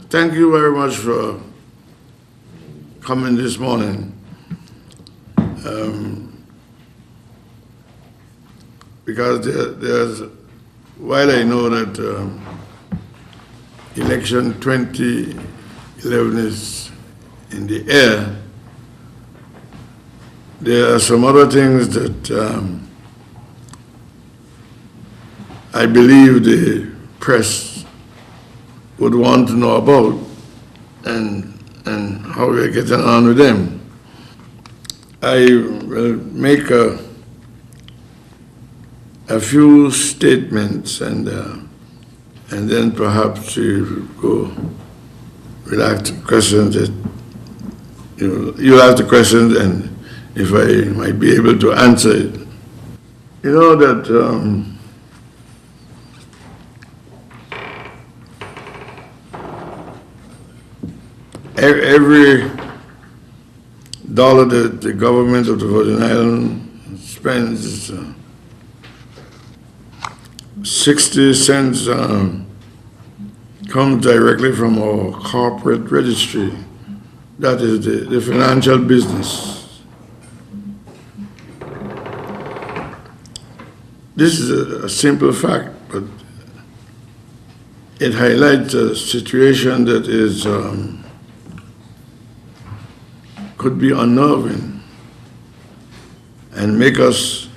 thank you very much for coming this morning. Because while I know that election 2011 is in the air, there are some other things that I believe the press would want to know about and how we're getting on with them. I will make a few statements and then perhaps we'll ask questions that you'll ask the questions, and if I might be able to answer it. You know that every dollar that the government of the Virgin Islands spends, 60 cents comes directly from our corporate registry. That is the financial business. This is a simple fact, but it highlights a situation that is could be unnerving and make us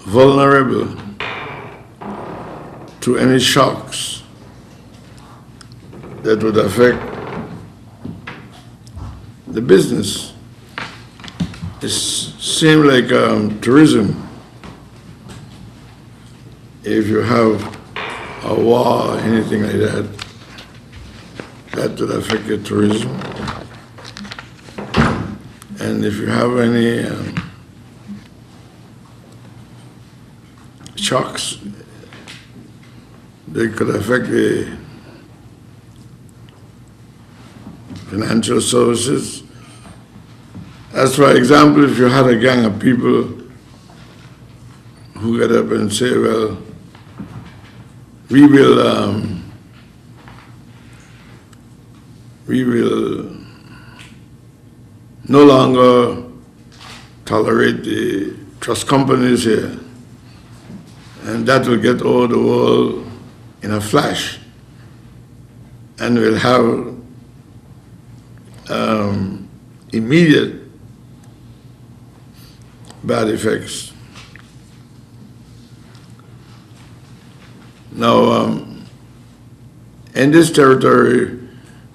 vulnerable to any shocks that would affect the business. It seems like tourism. If you have a war or anything like that, that would affect your tourism. And if you have any shocks, they could affect the financial services. As for example, if you had a gang of people who get up and say, well, we will no longer tolerate the trust companies here, and that will get over the world in a flash, and will have immediate bad effects. Now, in this territory,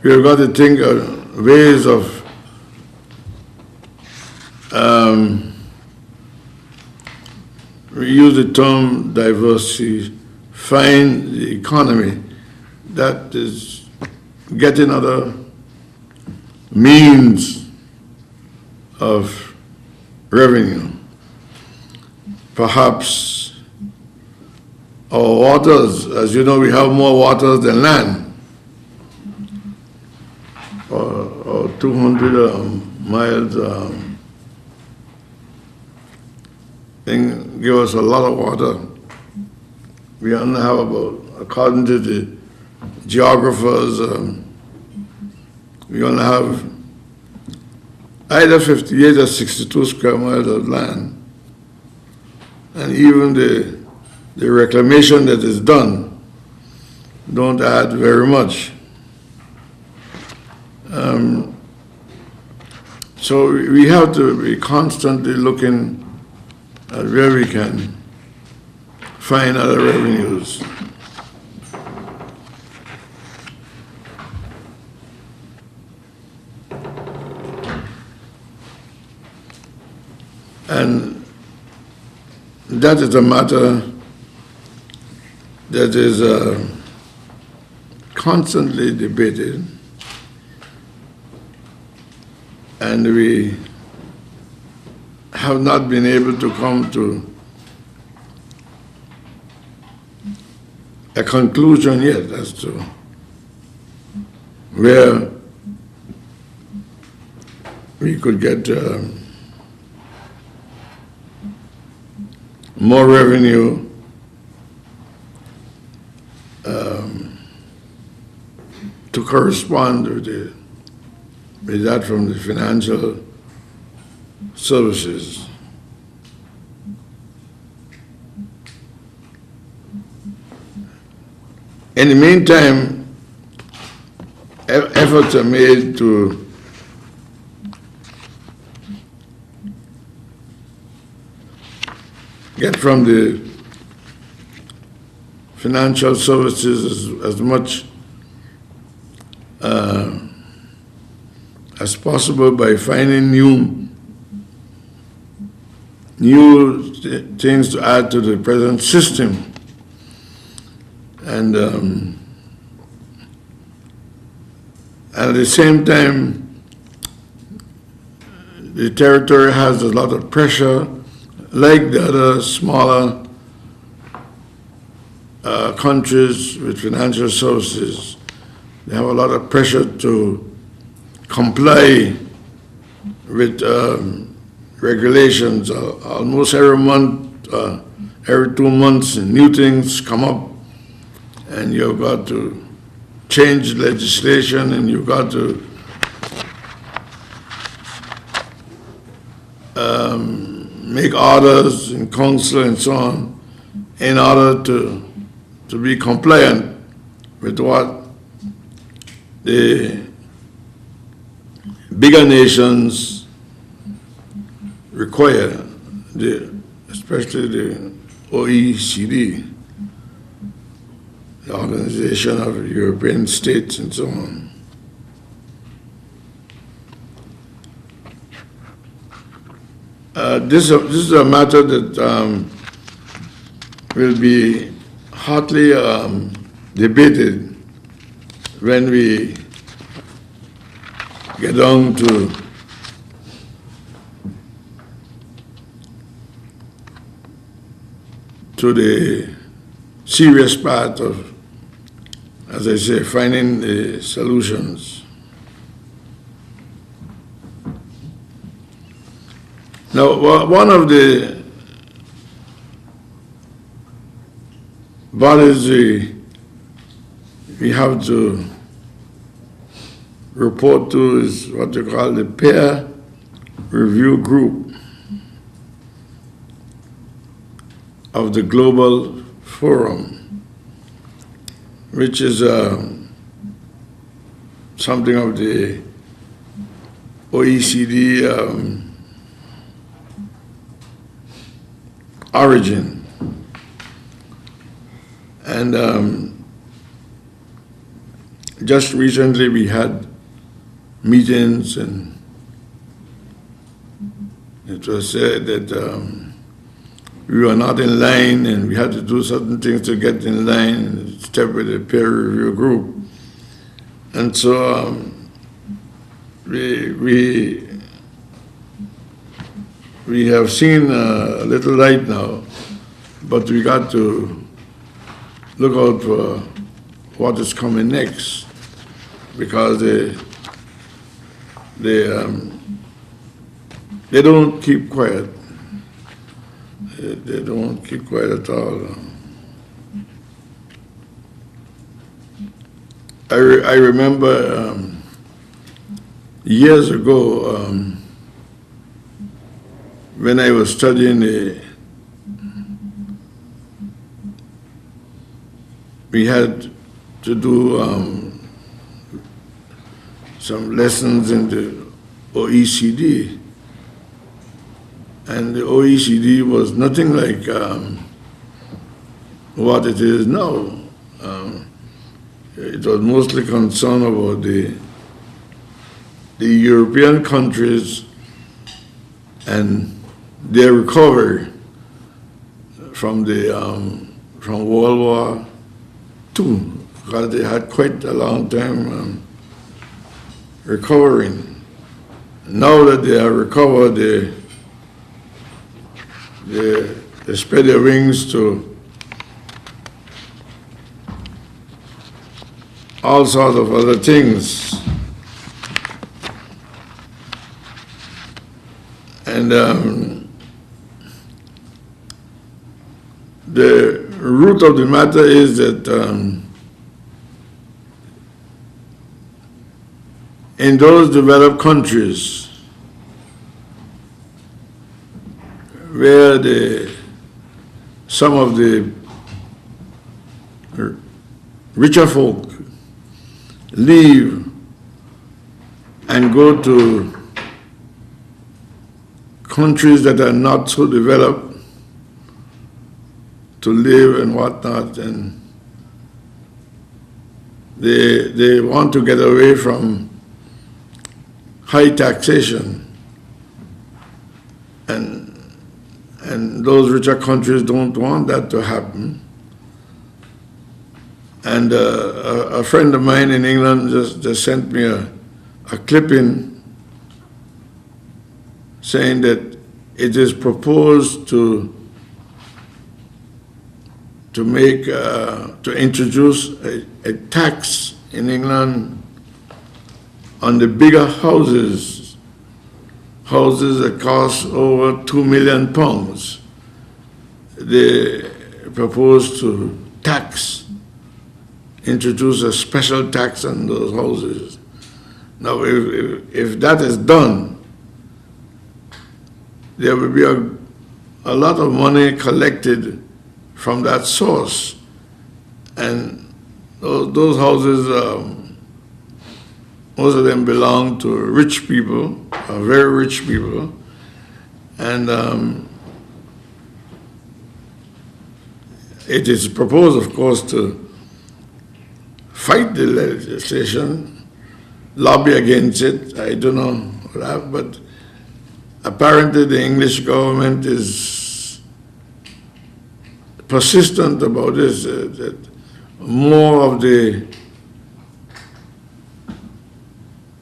we've got to think of ways of we use the term diversifying the economy. That is getting other means of revenue. Perhaps our waters, as you know, we have more waters than land. Or 200 miles thing give us a lot of water. We only have about, according to the geographers, we only have either 58 or 62 square miles of land. And even the reclamation that is done don't add very much. So we have to be constantly looking at where we can find other revenues. And that is a matter that is constantly debated, and we have not been able to come to a conclusion yet as to where we could get more revenue to correspond with that from the financial services. In the meantime, efforts are made to get from the financial services as much as possible by finding new things to add to the present system. And at the same time, the territory has a lot of pressure, like the other smaller countries with financial services. They have a lot of pressure to comply with regulations. Almost every month, every 2 months, new things come up, and you've got to change legislation, and you've got to make orders in council and so on in order to be compliant with what the bigger nations require, especially the OECD, the Organization of European States and so on. This is a matter that will be hotly debated when we get down to the serious part of, as I say, finding the solutions. Now, one of the bodies we have to report to is what you call the peer review group of the Global Forum, which is something of the OECD origin. And just recently we had meetings, and it was said that we were not in line and we had to do certain things to get in line and step with the peer review group. And so we have seen a little light now, but we got to look out for what is coming next, because they don't keep quiet. They don't keep quiet at all. I remember years ago when I was studying we had to do some lessons in the OECD. And the OECD was nothing like what it is now. It was mostly concerned about the European countries and their recovery from World War II, because they had quite a long time recovering. Now that they have recovered, they spread their wings to all sorts of other things. And the root of the matter is that in those developed countries where some of the richer folk leave and go to countries that are not so developed to live and whatnot, and they want to get away from high taxation, and those richer countries don't want that to happen. And a friend of mine in England just sent me a clipping saying that it is proposed to introduce a tax in England on the bigger houses that cost over £2 million. They propose to introduce a special tax on those houses. Now, if that is done, there will be a lot of money collected from that source, and those houses, most of them belong to rich people, very rich people, and it is proposed, of course, to fight the legislation, lobby against it. I don't know what, but apparently the English government is persistent about this, that more of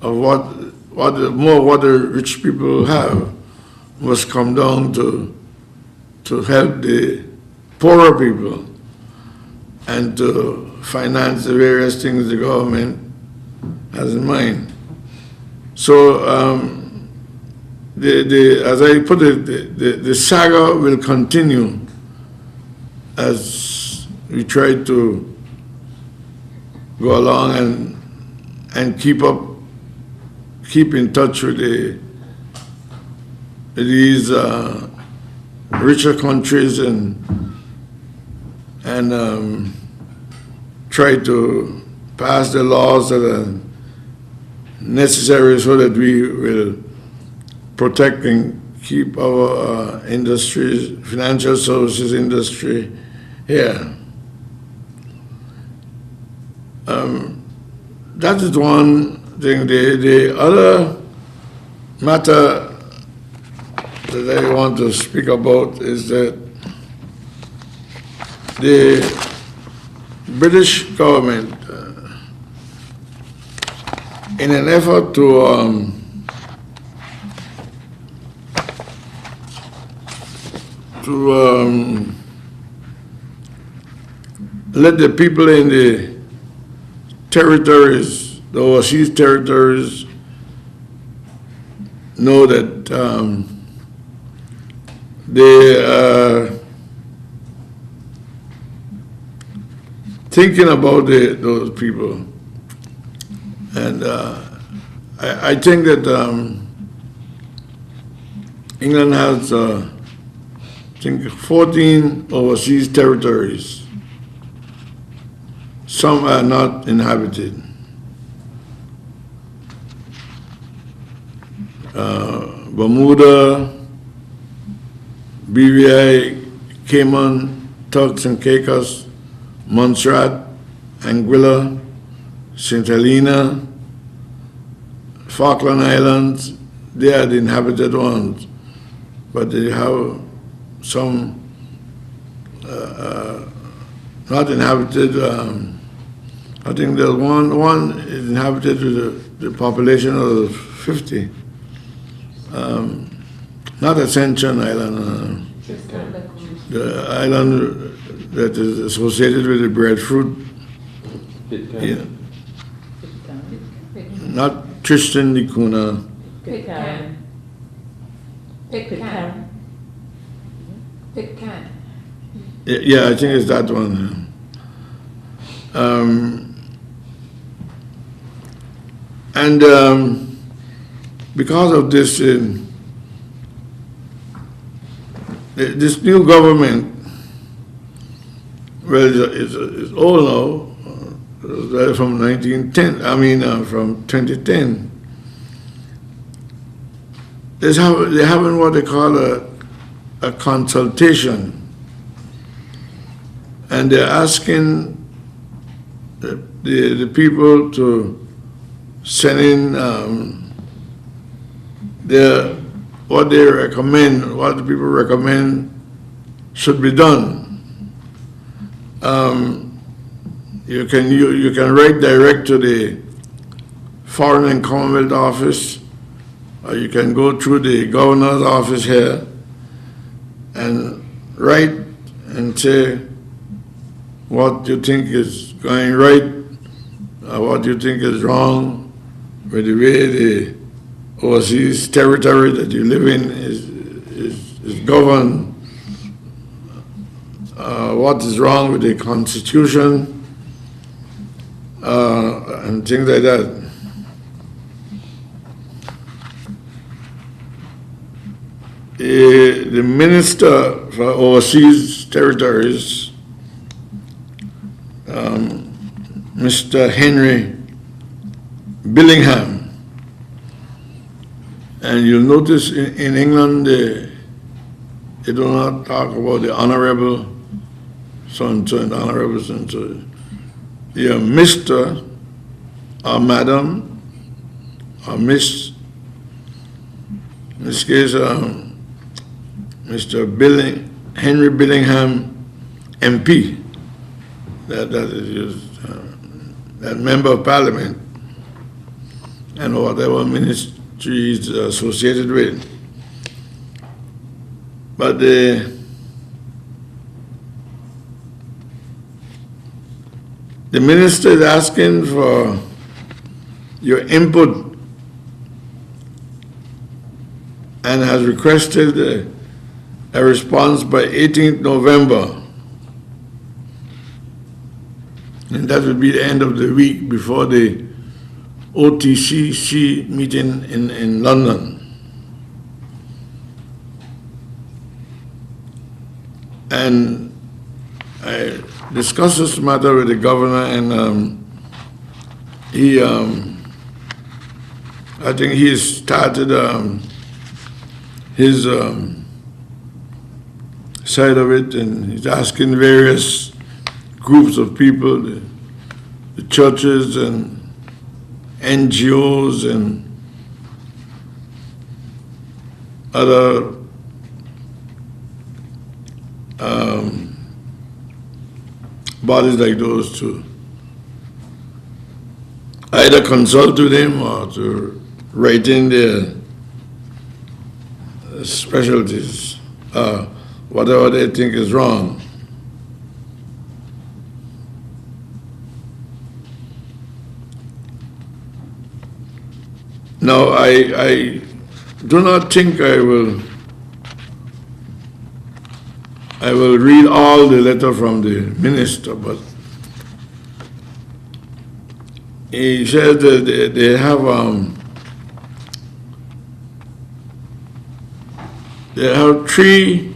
what the rich people have must come down to help the poorer people and to finance the various things the government has in mind. So, as I put it, the saga will continue as we try to go along and keep in touch with these richer countries and try to pass the laws that are necessary so that we will protect and keep our industries, financial services industry here. That is one thing. The other matter that I want to speak about is that the British government, in an effort to let the people in the territories, the overseas territories, know that they are thinking about those people. And I think that England has, I think, 14 overseas territories. Some are not inhabited. Bermuda, BVI, Cayman, Turks and Caicos, Montserrat, Anguilla, St. Helena, Falkland Islands, they are the inhabited ones, but they have some not inhabited. I think there's one is inhabited with the population of 50. Not Ascension Island, the island that is associated with the breadfruit. Yeah. Not Tristan da Cunha. Pitcairn. Yeah, I think it's that one. And because of this, this new government, well, it's old now, from 1910, from 2010. They're having what they call a consultation, and they're asking the people to send in what they recommend, what the people recommend should be done. You can write direct to the Foreign and Commonwealth Office, or you can go through the governor's office here and write and say what you think is going right, or what you think is wrong with the way the overseas territory that you live in is governed, what is wrong with the Constitution, and things like that. The Minister for Overseas Territories, Mr. Henry Billingham, and you'll notice in England they do not talk about the honorable so-and-so and honorable so-and-so. Yeah, Mr. or Madam or Miss, in this case, Mr. Henry Billingham, MP, that is that member of Parliament, and whatever ministry is associated with. But the minister is asking for your input and has requested a response by 18th November. And that will be the end of the week before the OTCC meeting in London. And I discussed this matter with the governor, and I think he started his side of it, and he's asking various groups of people, the churches and NGOs and other bodies like those to either consult with him or to write in their specialties, whatever they think is wrong. Now, I do not think I will read all the letter from the minister, but he said that they have three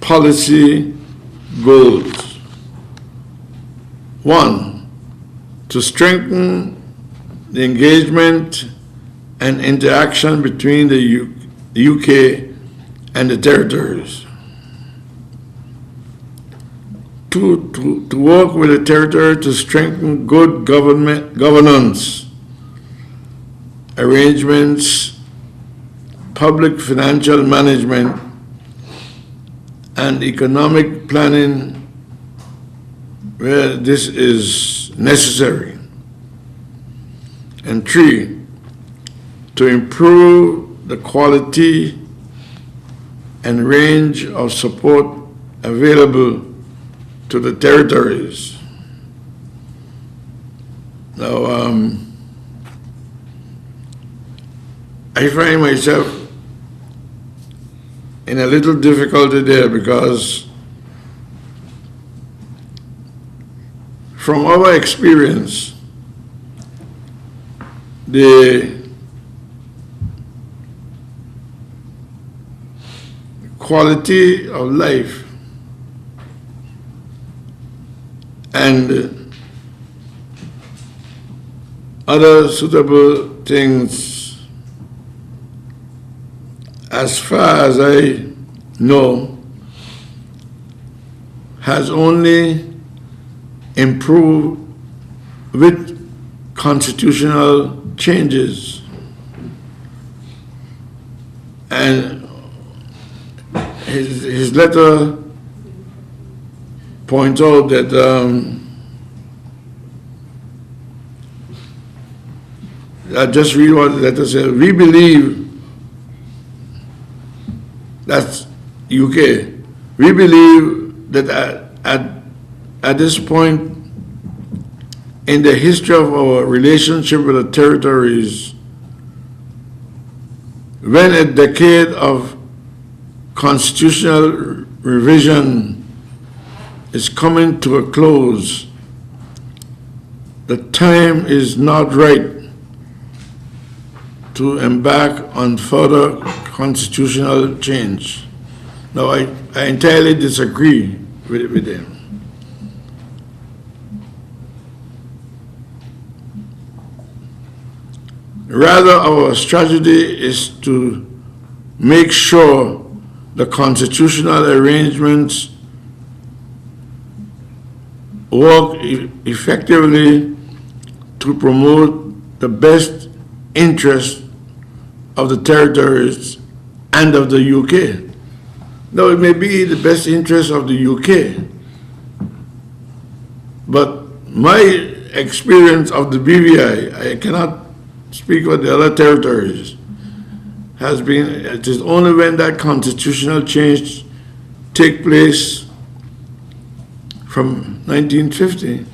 policy goals. One, to strengthen the engagement and interaction between the UK and the territories. Two, to work with the territory to strengthen good governance arrangements, public financial management, and economic planning where this is necessary. And three, to improve the quality and range of support available to the territories. Now, I find myself in a little difficulty there because from our experience, the quality of life and other suitable things, as far as I know, has only improved with constitutional changes. And his letter points out that I just read what the letter says. We believe, that's UK, we believe that at this point in the history of our relationship with the territories, when a decade of constitutional revision is coming to a close, the time is not right to embark on further constitutional change. Now, I entirely disagree with him. Rather, our strategy is to make sure the constitutional arrangements work effectively to promote the best interest of the territories and of the UK. Now, it may be the best interest of the UK, but my experience of the BVI, I cannot speak for the other territories, has been, it is only when that constitutional change take place from 1950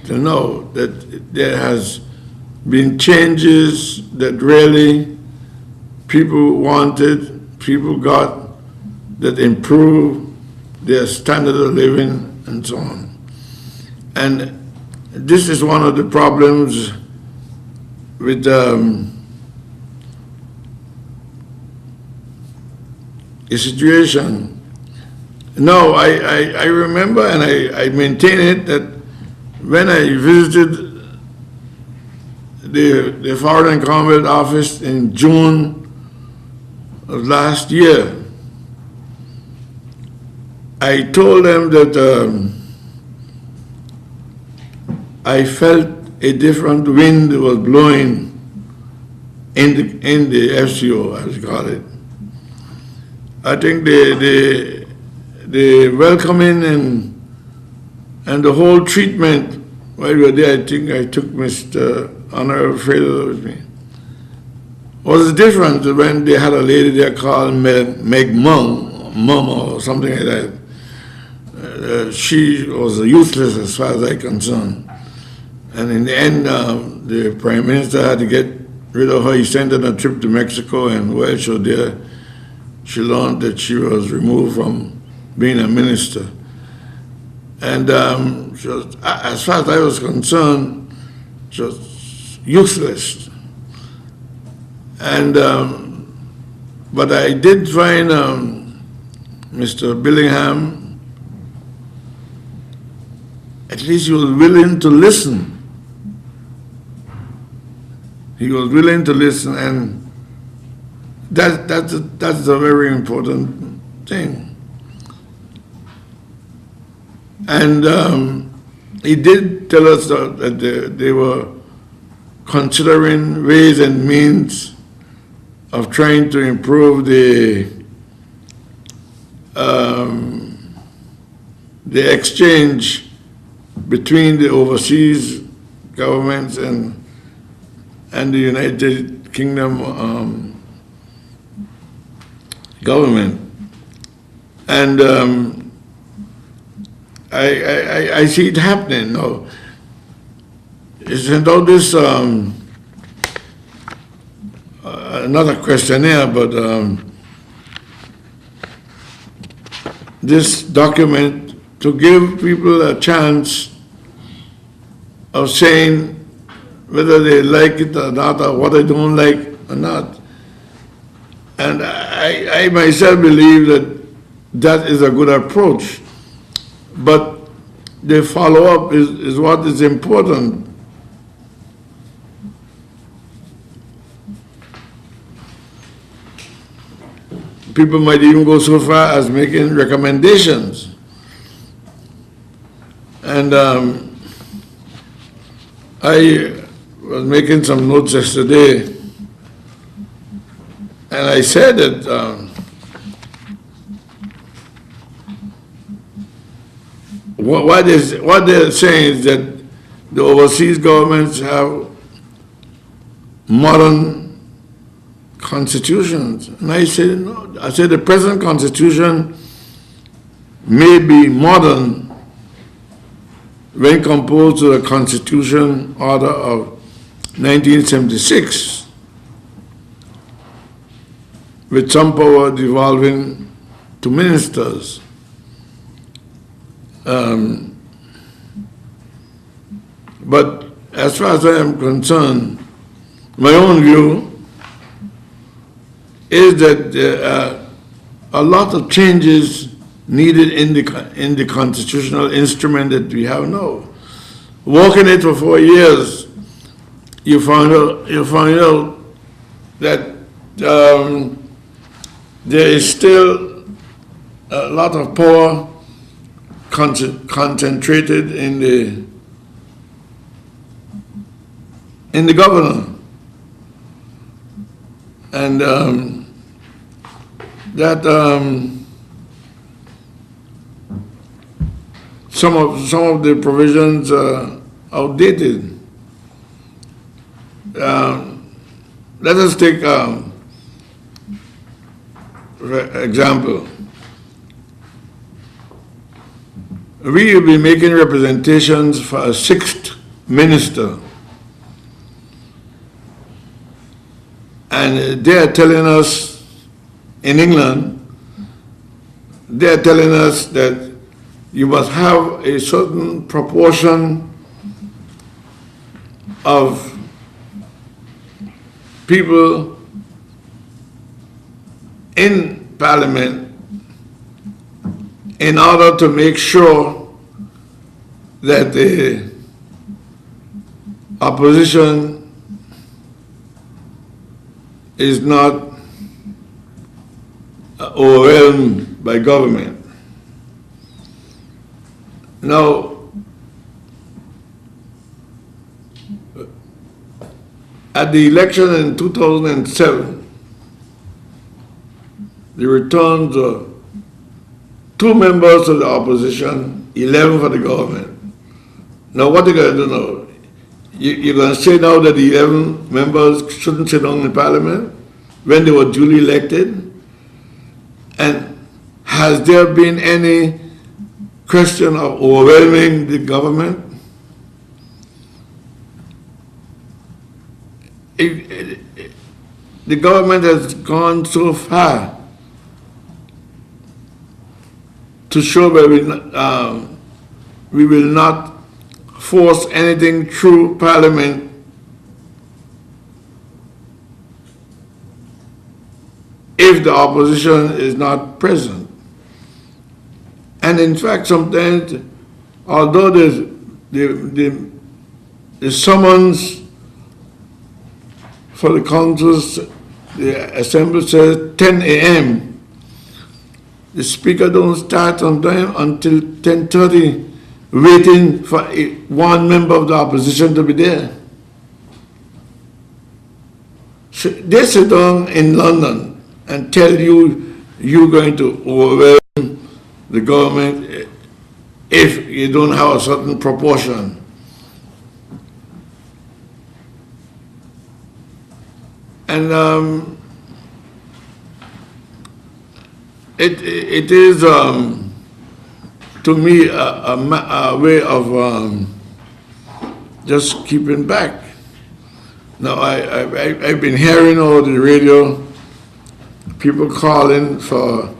to now that there has been changes that really people wanted, people got, that improved their standard of living and so on. And this is one of the problems with the situation. No, I remember, and I maintain it, that when I visited the Foreign and Commonwealth Office in June of last year, I told them that I felt a different wind was blowing in the FCO, as you call it. I think the welcoming and the whole treatment while we were there, I think I took Mr. Honorable Fraser with me, was different when they had a lady there called Meg Mum or something like that. She was useless as far as I'm concerned. And in the end, the Prime Minister had to get rid of her. He sent her on a trip to Mexico, and while she was there, she learned that she was removed from being a minister. And she was, as far as I was concerned, she was useless. And but I did find Mr. Billingham, at least he was willing to listen. He was willing to listen, and that's a very important thing. And he did tell us that they were considering ways and means of trying to improve the exchange between the overseas governments and the United Kingdom government. And I see it happening now. It's about this another questionnaire, but this document to give people a chance of saying whether they like it or not, or what I don't like or not. And I myself believe that that is a good approach. But the follow-up is what is important. People might even go so far as making recommendations. And I was making some notes yesterday, and I said that what they're saying is that the overseas governments have modern constitutions. And I said, no. I said the present constitution may be modern when compared to the Constitution Order of 1976, with some power devolving to ministers. But as far as I am concerned, my own view is that there are a lot of changes needed in the constitutional instrument that we have now. Working it for 4 years, you find out that there is still a lot of power concentrated in the governor, and some of the provisions are outdated. Let us take, for example, we will be making representations for a 6th minister, and they are telling us in England, they are telling us that you must have a certain proportion of people in Parliament in order to make sure that the opposition is not overwhelmed by government. Now, at the election in 2007, they returned 2 members of the opposition, 11 for the government. Now, what are you going to do now? You're going to say now that the 11 members shouldn't sit down in Parliament when they were duly elected? And has there been any question of overwhelming the government? The government has gone so far to show that we will not force anything through Parliament if the opposition is not present. And in fact, sometimes, although the summons for the councils, the assembly says 10 a.m., the speaker don't start on time until 10:30, waiting for one member of the opposition to be there. So they sit down in London and tell you you're going to overwhelm the government if you don't have a certain proportion. And it is, to me, a way of just keeping back. Now, I've been hearing over the radio people calling for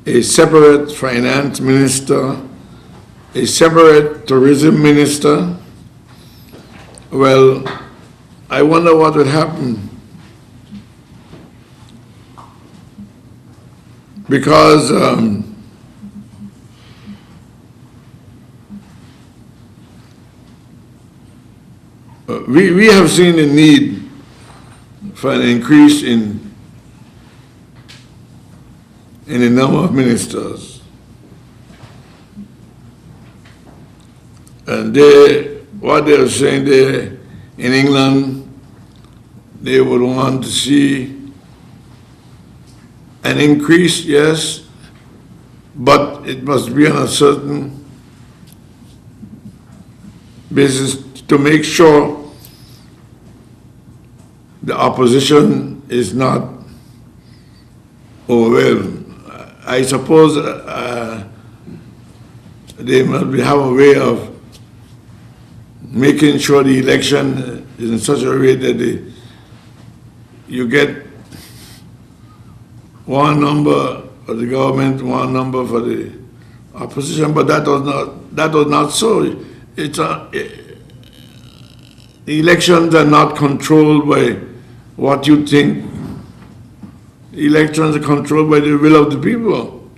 a separate finance minister, a separate tourism minister. Well, I wonder what would happen, because we have seen the need for an increase in the number of ministers. And what they are saying there in England, they would want to see an increase, yes, but it must be on a certain basis to make sure the opposition is not overwhelmed. I suppose they must have a way of making sure the election is in such a way that you get one number for the government, one number for the opposition, but that was not so. The elections are not controlled by what you think. Elections are controlled by the will of the people.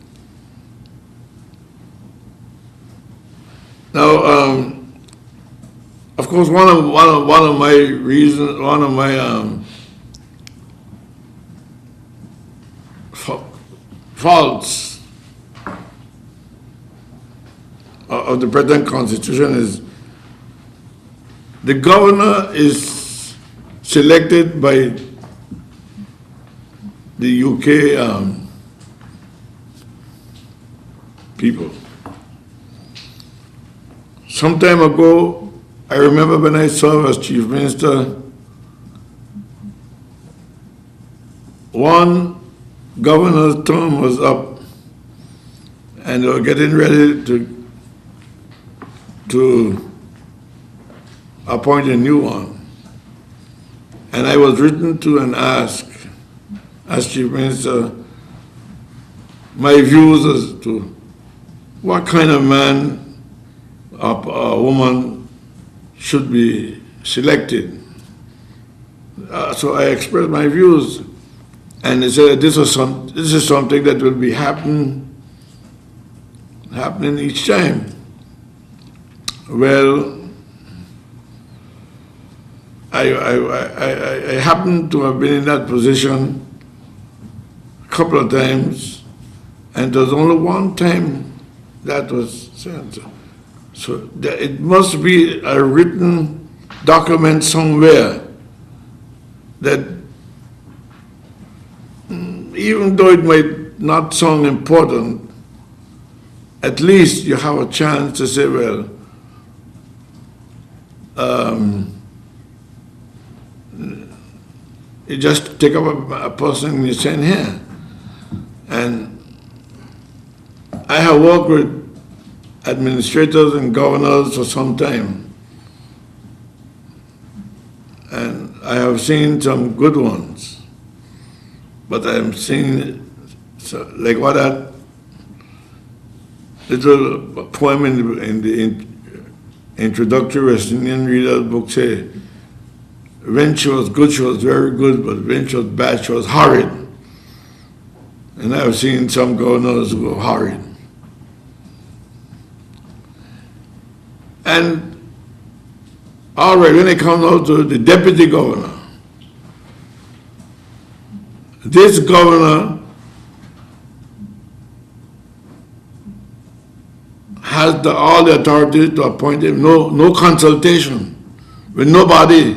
Now, of course, one of my reasons, one of my faults of the present constitution is the governor is selected by the UK people. Some time ago, I remember when I served as Chief Minister, one governor's term was up and they were getting ready to appoint a new one. And I was written to and asked, as Chief Minister, my views as to what kind of man or woman should be selected. So I expressed my views, and they said this is something that will be happening each time. Well, I happened to have been in that position a couple of times, and there was only one time that was sent. So it must be a written document somewhere that, even though it might not sound important, at least you have a chance to say, well, you just take up a person and you send here. And I have worked with administrators and governors for some time, and I have seen some good ones, but I am seeing, like what that little poem in the introductory West Indian Reader's book say, when she was good, she was very good, but when she was bad, she was horrid. And I've seen some governors who were horrid. And all right, when it comes out to the deputy governor, this governor has all the authority to appoint him, no consultation with nobody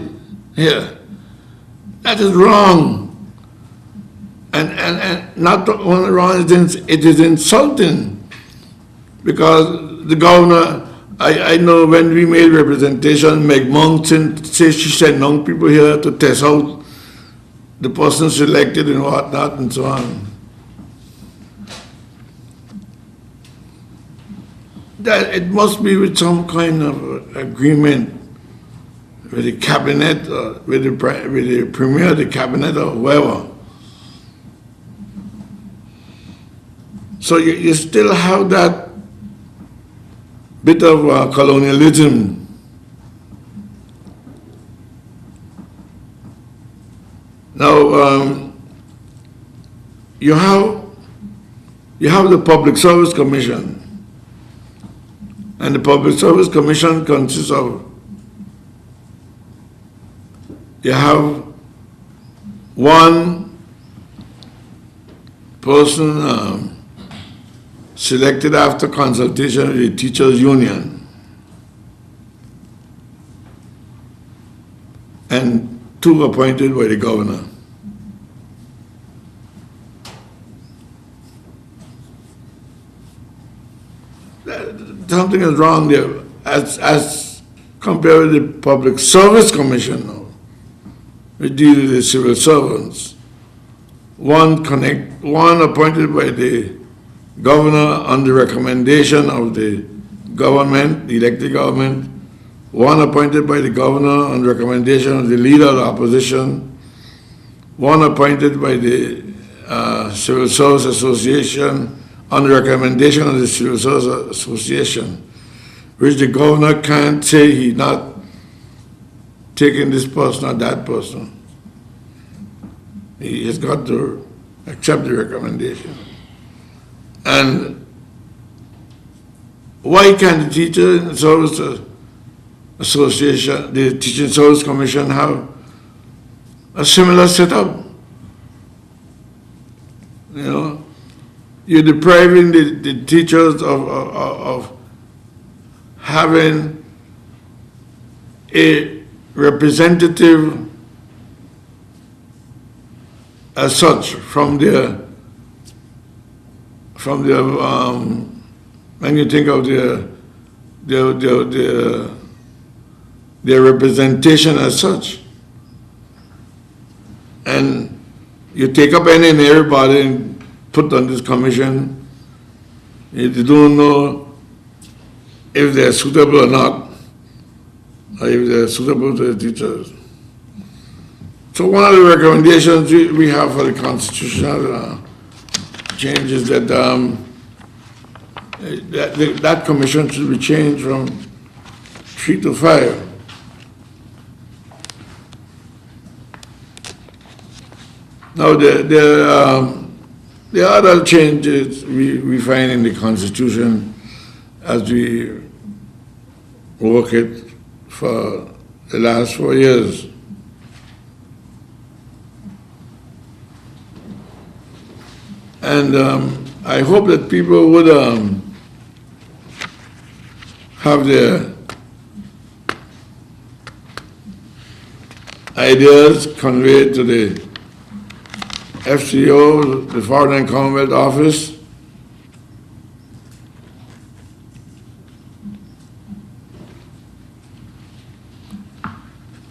here. That is wrong. And not only wrong, it is insulting, because the governor, I know when we made representation, Meg Monk said she sent young people here to test out the person selected and whatnot and so on. That it must be with some kind of agreement with the cabinet, or with the premier, the cabinet, or whoever. So you still have that bit of colonialism Now, you have the Public Service Commission, and the Public Service Commission consists of, you have one person selected after consultation with the teachers' union, and two appointed by the governor. Something is wrong there as compared with the Public Service Commission now. We deal with the civil servants. One appointed by the governor on the recommendation of the government, the elected government, one appointed by the governor on the recommendation of the leader of the opposition, one appointed by the Civil Service Association on the recommendation of the Civil Service Association, which the governor can't say he's not taking this person or that person. He has got to accept the recommendation. And why can't the Teacher Service Association, the Teaching Service Commission, have a similar setup? You know, you're depriving the teachers of having a representative as such from their when you think of their representation as such, and you take up any and everybody and put on this commission, you don't know if they're suitable or not, or if they're suitable to the teachers. So one of the recommendations we have for the constitutional change is that that commission should be changed from 3 to 5. Now the other changes we find in the Constitution as we work it for the last 4 years. And I hope that people would have their ideas conveyed to the FCO, the Foreign and Commonwealth Office,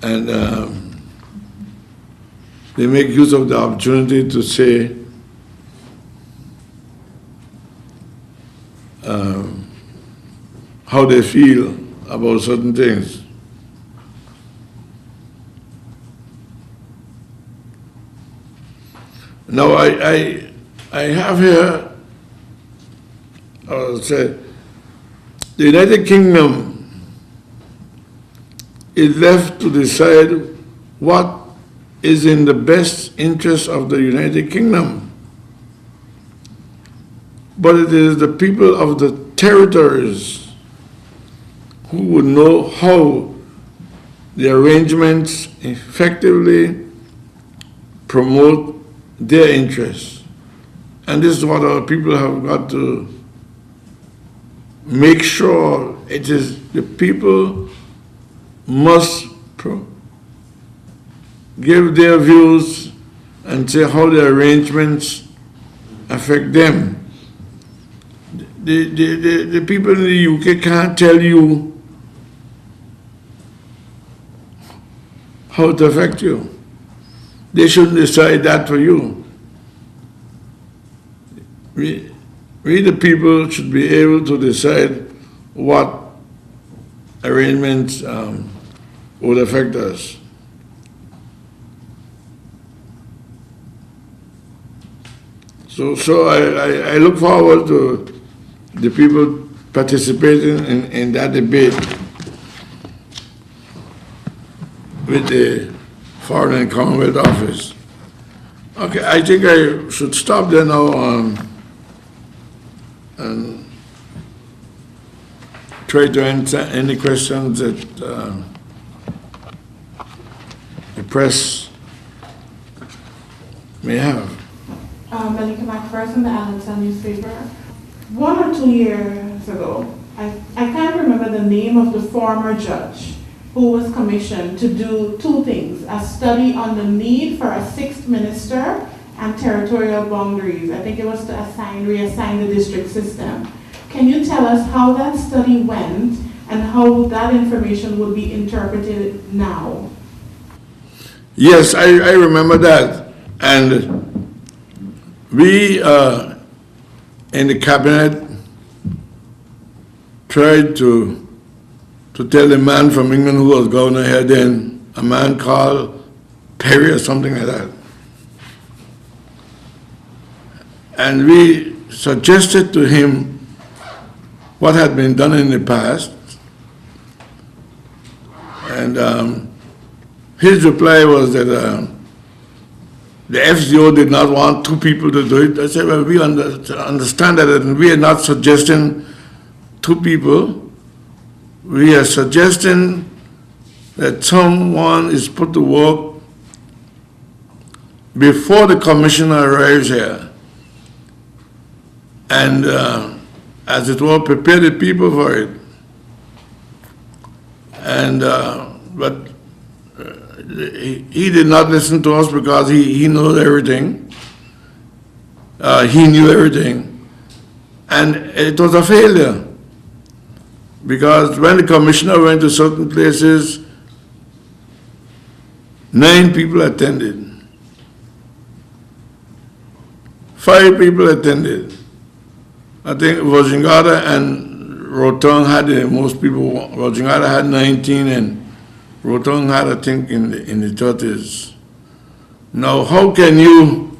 and they make use of the opportunity to say how they feel about certain things. Now I have here, I'll say, the United Kingdom is left to decide what is in the best interest of the United Kingdom. But it is the people of the territories who would know how the arrangements effectively promote their interests. And this is what our people have got to make sure. It is the people must give their views and say how the arrangements affect them. The people in the UK can't tell you how it affects you. They shouldn't decide that for you. We the people should be able to decide what arrangements would affect us. So I look forward to the people participating in that debate with the Foreign and Commonwealth Office. Okay, I think I should stop there now and try to answer any questions that the press may have. Malika McPherson, the Atlanta newspaper. 1 or 2 years ago, I can't remember the name of the former judge who was commissioned to do two things: a study on the need for a sixth minister and territorial boundaries. I think it was to reassign the district system. Can you tell us how that study went and how that information would be interpreted now? Yes, I remember that. And we in the cabinet tried to tell the man from England who was governor here then, a man called Perry or something like that. And we suggested to him what had been done in the past. And his reply was that the FCO did not want two people to do it. I said, well, we understand that, and we are not suggesting two people. We are suggesting that someone is put to work before the commissioner arrives here, and as it were, prepare the people for it. And but he did not listen to us because he knows everything. He knew everything, and it was a failure. Because when the commissioner went to certain places, 9 people attended. 5 people attended. I think Vojingada and Rotong had the most people. Vojingada had 19 and Rotong had, I think, in the 30s. Now, how can you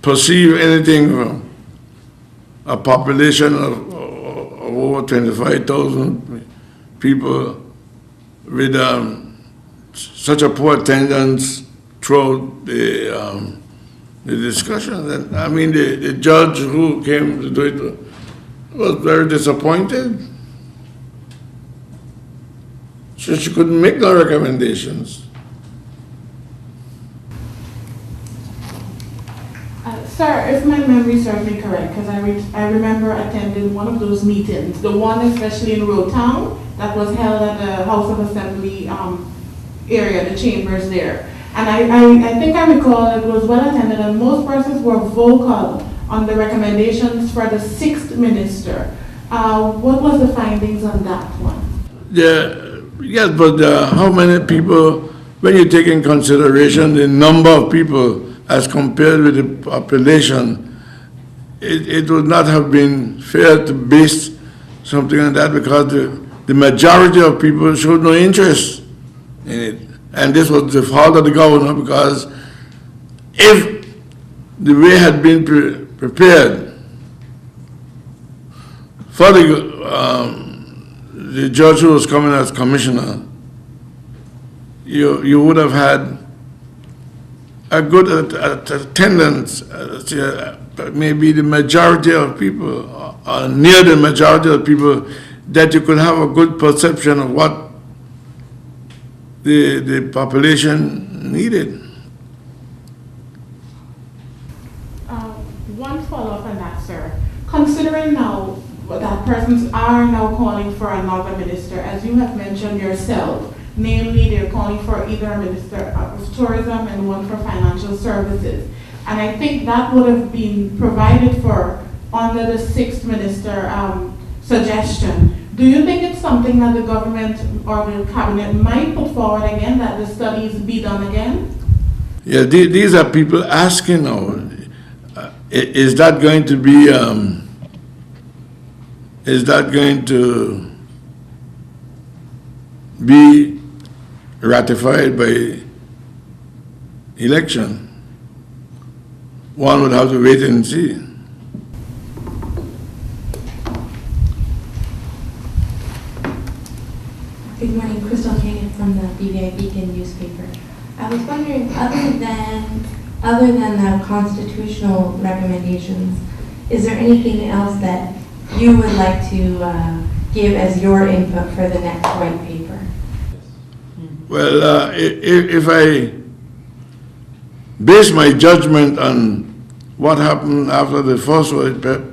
perceive anything from a population of over 25,000 people with such a poor attendance throughout the discussion? And I mean, the judge who came to do it was very disappointed. She couldn't make no recommendations. Sir, if my memory serves me correct, because I remember attending one of those meetings, the one especially in Rotown that was held at the House of Assembly area, the chambers there. And I think I recall it was well attended and most persons were vocal on the recommendations for the 6th minister. What was the findings on that one? Yes, but how many people, when you take in consideration the number of people as compared with the population, it would not have been fair to base something on that, because the majority of people showed no interest in it. And this was the fault of the governor, because if the way had been prepared for the judge who was coming as commissioner, you would have had a good attendance, maybe the majority of people, or near the majority of people, that you could have a good perception of what the population needed. One follow-up on that, sir. Considering now that persons are now calling for another minister, as you have mentioned yourself, namely they're calling for either a minister of tourism and one for financial services. And I think that would have been provided for under the 6th minister suggestion. Do you think it's something that the government or the cabinet might put forward again, that the studies be done again? Yeah, these are people asking now, is that going to be, ratified by election? One would have to wait and see. Good morning, Crystal King, from the BVI Beacon newspaper. I was wondering, other than the constitutional recommendations, is there anything else that you would like to give as your input for the next white paper? Well, if I base my judgment on what happened after the first white paper,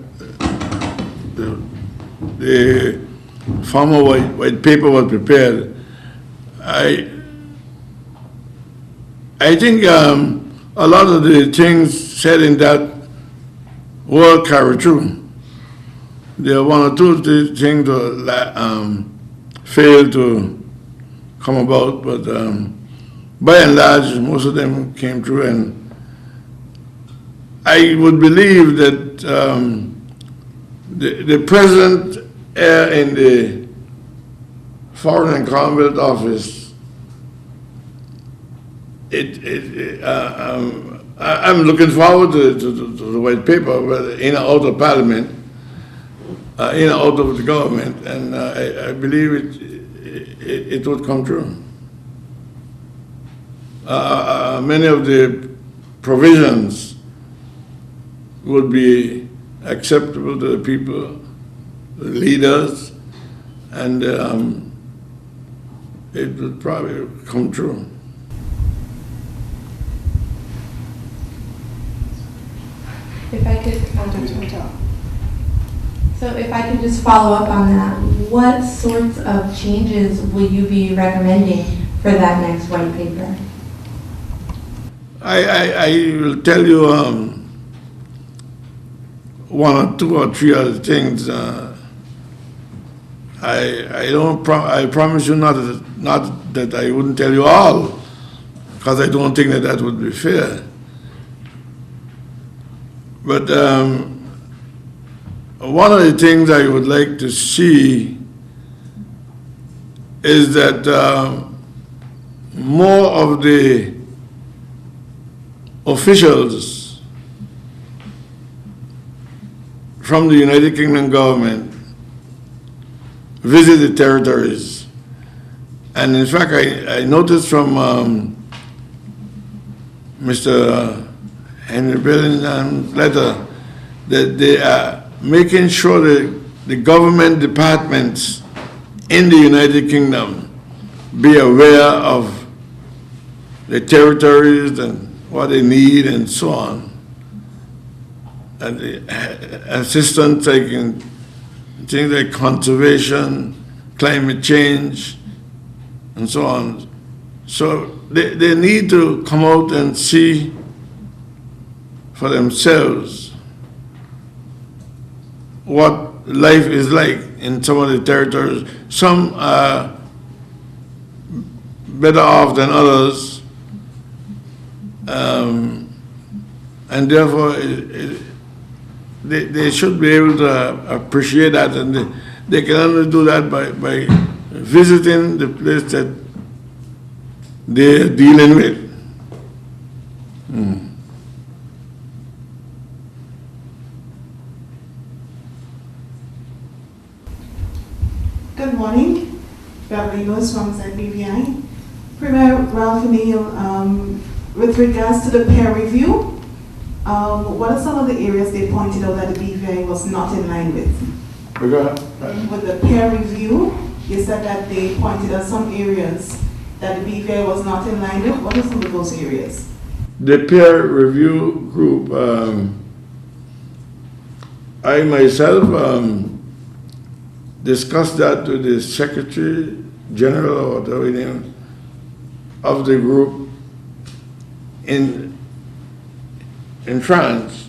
the former white paper was prepared, I think a lot of the things said in that were carried through. There are one or two things that failed to come about, but by and large, most of them came true, and I would believe that the present in the Foreign and Commonwealth Office, I'm looking forward to the white paper, whether in or out of Parliament, in or out of the government, and I believe it would come true. Many of the provisions would be acceptable to the people, the leaders, and it would probably come true. If I could, so if I could just follow up on that, what sorts of changes will you be recommending for that next white paper? I will tell you one or two or three other things. I promise you not that I wouldn't tell you all, because I don't think that would be fair. But one of the things I would like to see is that more of the officials from the United Kingdom government visit the territories. And in fact, I noticed from Mr. Henry Billingham's letter that they are making sure that the government departments in the United Kingdom be aware of the territories and what they need and so on. And the assistance taking things like conservation, climate change, and so on. So they need to come out and see for themselves what life is like in some of the territories. Some are better off than others, and therefore they should be able to appreciate that, and they can only do that by visiting the place that they're dealing with. Good morning, Beverly Lewis from ZBVI. Premier Ralph Neal, with regards to the peer review, what are some of the areas they pointed out that the BVI was not in line with? With the peer review, you said that they pointed out some areas that the BVI was not in line with. What are some of those areas? The peer review group, I myself discussed that with the Secretary General or whatever name of the group in France,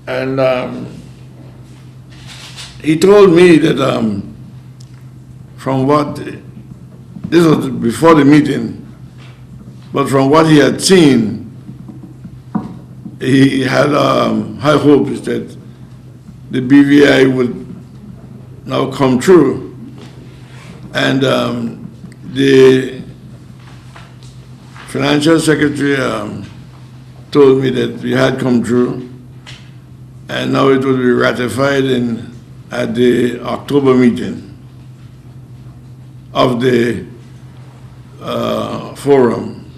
and he told me that from what, this was before the meeting, but from what he had seen, he had high hopes that the BVI would now come true, and the financial secretary told me that we had come true, and now it will be ratified at the October meeting of the forum,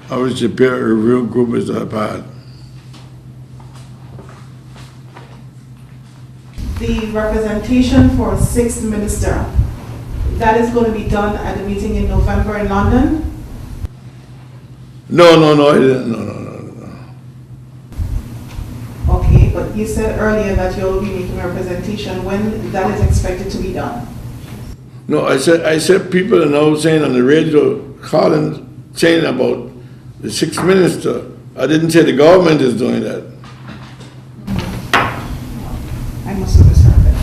of which the peer review group is a part. The representation for 6th Minister, that is going to be done at the meeting in November in London? No, I didn't. No. Okay, but you said earlier that you'll be making a representation. When that is expected to be done? No, I said people are now saying on the radio, calling, saying about the 6th Minister. I didn't say the government is doing that. I must have misheard that.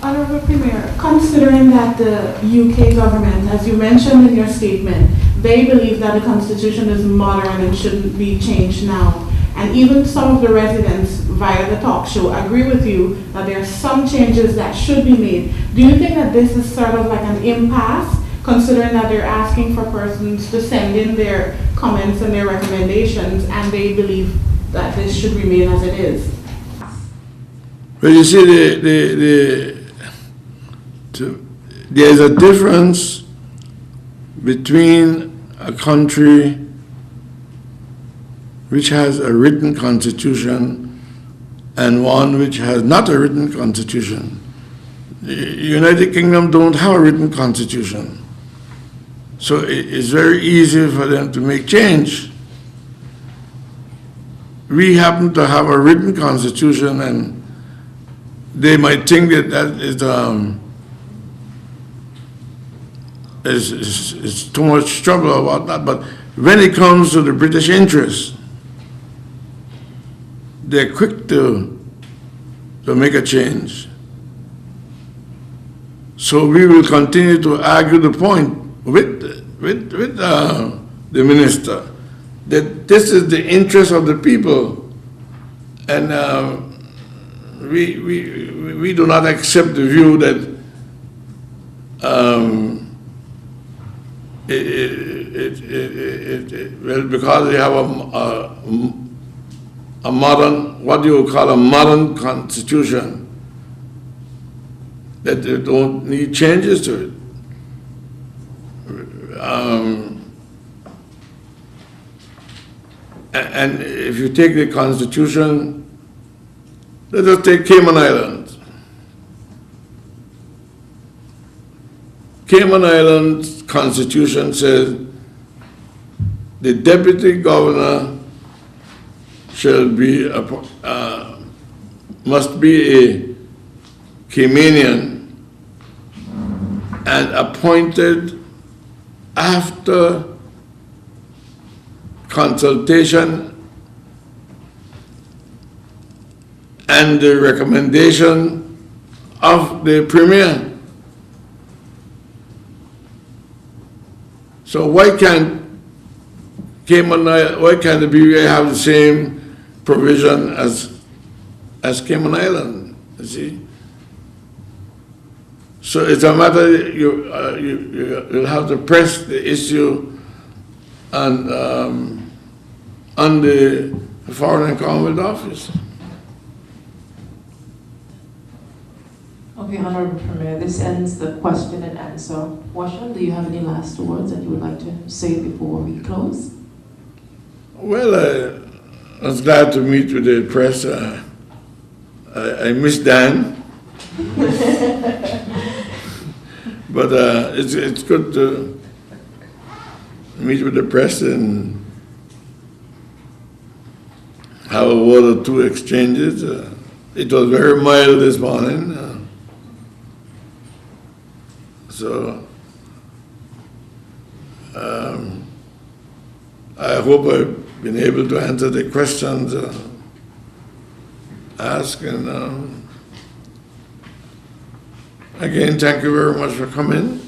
Honorable Premier, considering that the UK government, as you mentioned in your statement, they believe that the Constitution is modern and shouldn't be changed now, and even some of the residents via the talk show agree with you that there are some changes that should be made. Do you think that this is sort of like an impasse, considering that they're asking for persons to send in their comments and their recommendations, and they believe that this should remain as it is? Well, you see, there's a difference between a country which has a written constitution and one which has not a written constitution. The United Kingdom don't have a written constitution. So it's very easy for them to make change. We happen to have a written constitution, and they might think that that is too much trouble about that, but when it comes to the British interest, they're quick to make a change. So we will continue to argue the point with the minister that this is the interest of the people, and we do not accept the view that well, because they have a modern, what you call a modern constitution, that they don't need changes to it. And if you take the constitution, let us take Cayman Islands. Cayman Islands constitution says the deputy governor shall be must be a Caymanian and appointed after consultation and the recommendation of the premier. So why can't the BVI have the same provision as Cayman Island? You see. So it's a matter you'll have to press the issue on the Foreign and Commonwealth Office. Okay, Honorable Premier, this ends the question and answer portion. Do you have any last words that you would like to say before we close? Well, I was glad to meet with the press. I miss Dan. But it's good to meet with the press and have a word or two exchanges. It was very mild this morning. So I hope I've been able to answer the questions asked. And again, thank you very much for coming.